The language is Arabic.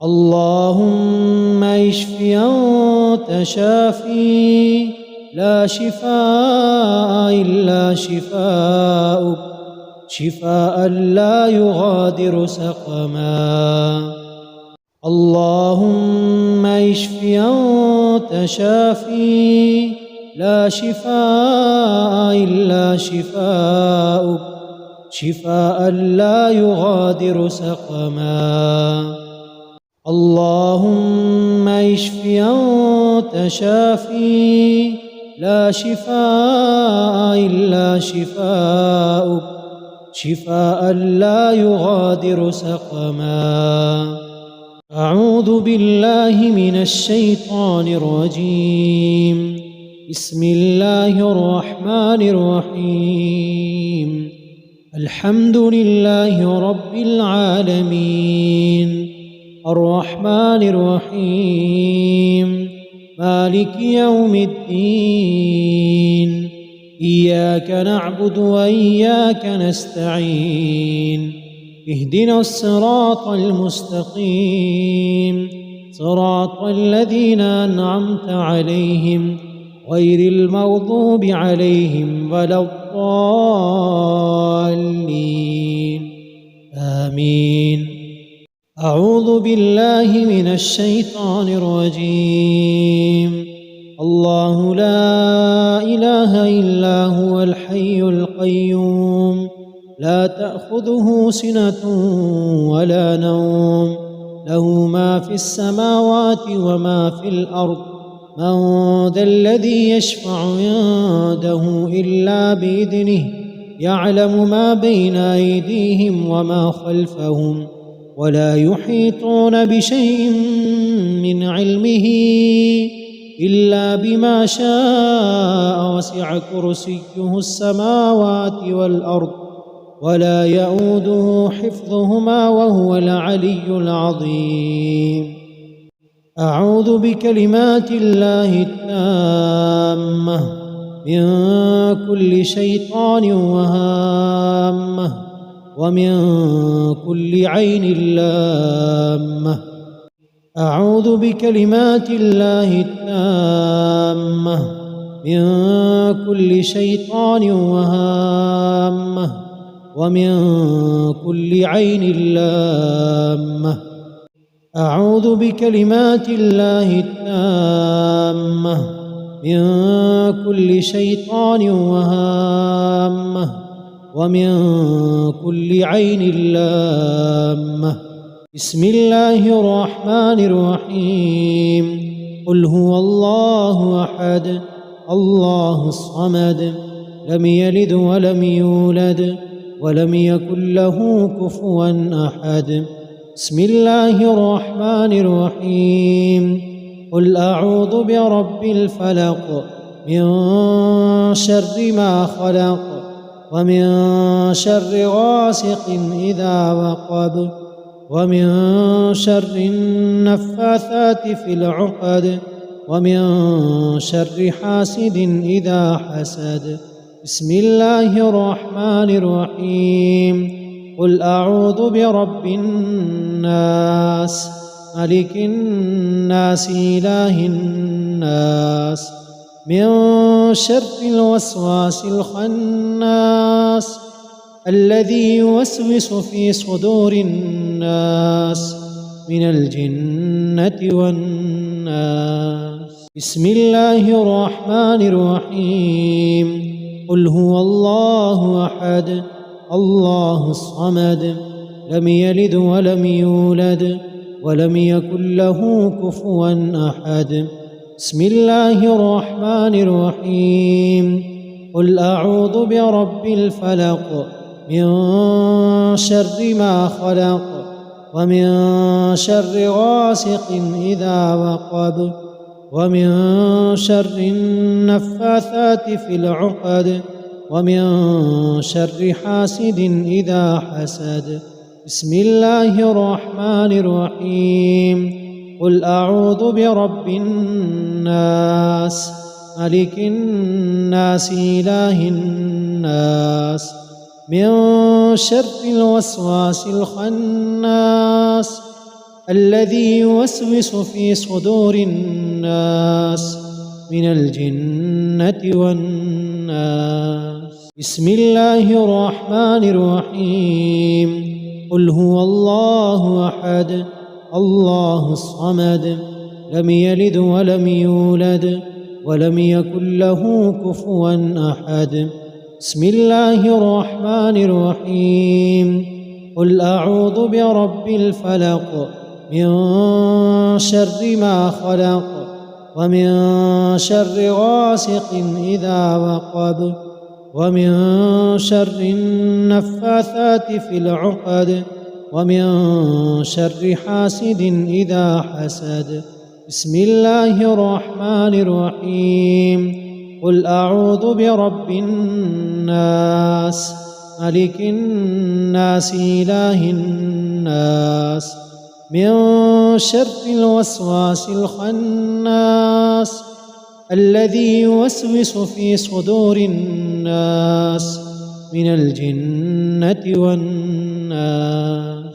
اللهم اشف أنت شافي، لا شفاء إلا شفاؤك، شفاء لا يغادر سقما. اللهم اشف أنت شافي، لا شفاء إلا شفاؤك، شفاء لا يغادر سقما. اللهم اشف أنت شافي، لا شفاء إلا شفاؤك، شفاء لا يغادر سقما. أعوذ بالله من الشيطان الرجيم. بسم الله الرحمن الرحيم. الحمد لله رب العالمين، الرحمن الرحيم، مالك يوم الدين. إياك نعبد وإياك نستعين. اهدنا الصراط المستقيم، صراط الذين أنعمت عليهم غير المغضوب عليهم ولا الضالين. آمين. أعوذ بالله من الشيطان الرجيم. الله لا إله إلا هو الحي القيوم، لا تأخذه سنة ولا نوم، له ما في السماوات وما في الأرض. من ذا الذي يشفع عنده إلا بإذنه، يعلم ما بين أيديهم وما خلفهم، ولا يحيطون بشيء من علمه إلا بما شاء. وسع كرسيه السماوات والأرض، ولا يؤوده حفظهما وهو العلي العظيم. أعوذ بكلمات الله التامة من كل شيطان وهامة، ومن كل عين لامة. أعوذ بكلمات الله التامة من كل شيطان وهامة، ومن كل عين لامة. أعوذ بكلمات الله التامة من كل شيطان وهامة، ومن كل عين لامة. بسم الله الرحمن الرحيم. قل هو الله أحد، الله الصمد، لم يلد ولم يولد ولم يكن له كفوا أحد. بسم الله الرحمن الرحيم. قل أعوذ برب الفلق، من شر ما خلق، ومن شر غاسق إذا وقب، ومن شر النفاثات في العقد، ومن شر حاسد إذا حسد. بسم الله الرحمن الرحيم. قل أعوذ برب الناس، ملك الناس، إله الناس، من شر الوسواس الخناس، الذي يوسوس في صدور الناس من الجنة والناس. بسم الله الرحمن الرحيم. قل هو الله أحد، الله الصمد، لم يلد ولم يولد ولم يكن له كفوا أحد. بسم الله الرحمن الرحيم. قل أعوذ برب الفلق، من شر ما خلق، ومن شر غاسق إذا وقب، ومن شر النفاثات في العقد، ومن شر حاسد إذا حسد. بسم الله الرحمن الرحيم. قل أعوذ برب الناس، ملك الناس، إله الناس، من شر الوسواس الخناس، الذي يوسوس في صدور الناس من الجنة والناس. بسم الله الرحمن الرحيم. قل هو الله أحد الله الصمد لم يلد ولم يولد ولم يكن له كفوا أحد. بسم الله الرحمن الرحيم. قل أعوذ برب الفلق من شر ما خلق ومن شر غاسق إذا وقب ومن شر النفاثات في العقد ومن شر حاسد إذا حسد. بسم الله الرحمن الرحيم. قل أعوذ برب الناس ملك الناس إله الناس من شر الوسواس الخناس الذي يوسوس في صدور الناس من الجنة والناس.